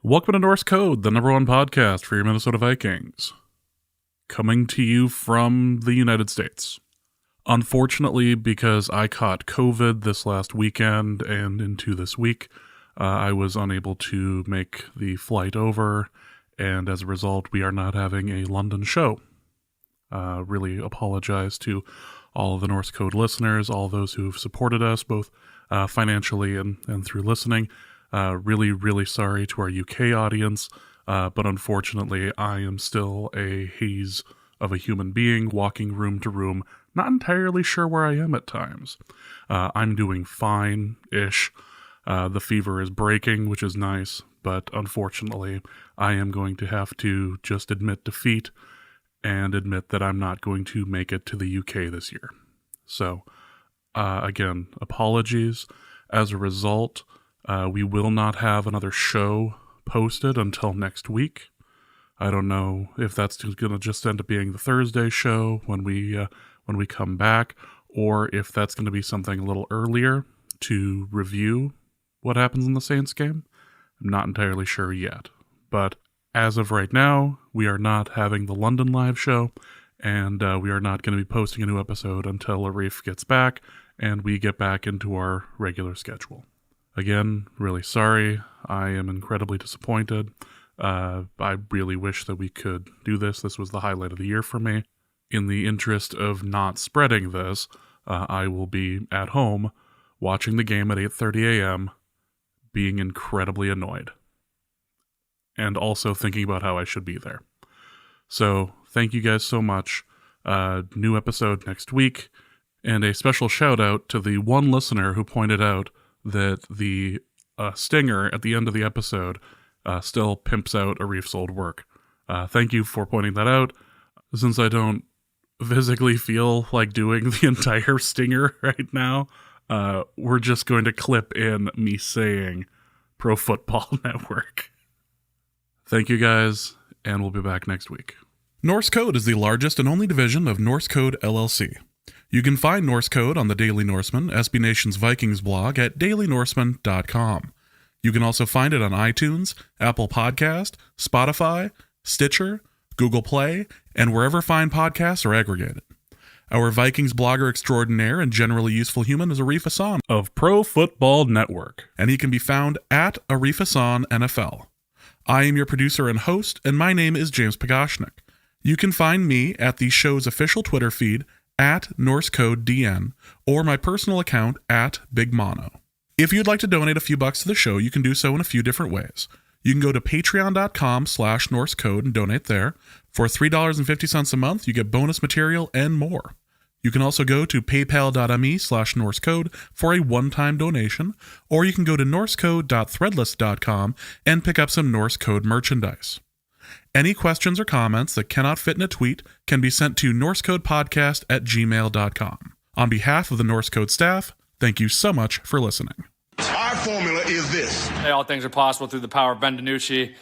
Welcome to Norse Code, the #1 podcast for your Minnesota Vikings. Coming to you from the United States. Unfortunately, because I caught COVID this last weekend and into this week, I was unable to make the flight over, and as a result, we are not having a London show. Really apologize to all of the Norse Code listeners, all those who have supported us, both financially and through listening. Really sorry to our UK audience, but unfortunately, I am still a haze of a human being walking room to room, not entirely sure where I am at times. I'm doing fine-ish. The fever is breaking, which is nice, but unfortunately, I am going to have to just admit defeat and admit that I'm not going to make it to the UK this year. So, again, apologies. As a result, we will not have another show posted until next week. I don't know if that's going to just end up being the Thursday show when we come back, or if that's going to be something a little earlier to review what happens in the Saints game. I'm not entirely sure yet. But as of right now, we are not having the London live show, and we are not going to be posting a new episode until Arif gets back and we get back into our regular schedule. Again, really sorry. I am incredibly disappointed. I really wish that we could do this. This was the highlight of the year for me. In the interest of not spreading this, I will be at home watching the game at 8:30 a.m., being incredibly annoyed. And also thinking about how I should be there. So, thank you guys so much. New episode next week. And a special shout out to the one listener who pointed out that the stinger at the end of the episode still pimps out Arif's old work. Thank you for pointing that out. Since I don't physically feel like doing the entire stinger right now, we're just going to clip in me saying Pro Football Network. Thank you guys, and we'll be back next week. Norse Code is the largest and only division of Norse Code LLC. You can find Norse Code on the Daily Norseman, SB Nation's Vikings blog, at dailynorseman.com. You can also find it on iTunes, Apple Podcast, Spotify, Stitcher, Google Play, and wherever fine podcasts are aggregated. Our Vikings blogger extraordinaire and generally useful human is Arif Hassan of Pro Football Network, and he can be found at Arif Hassan NFL. I am your producer and host, and my name is James Pagashnik. You can find me at the show's official Twitter feed, at NorseCodeDN, or my personal account at Big Mono. If you'd like to donate a few bucks to the show, you can do so in a few different ways. You can go to patreon.com/NorseCode and donate there. For $3.50 a month, you get bonus material and more. You can also go to paypal.me/NorseCode for a one-time donation, or you can go to norsecode.threadless.com and pick up some Norse Code merchandise. Any questions or comments that cannot fit in a tweet can be sent to norsecodepodcast@gmail.com. On behalf of the Norse Code staff, thank you so much for listening. Our formula is this. Hey, all things are possible through the power of Ben DiNucci.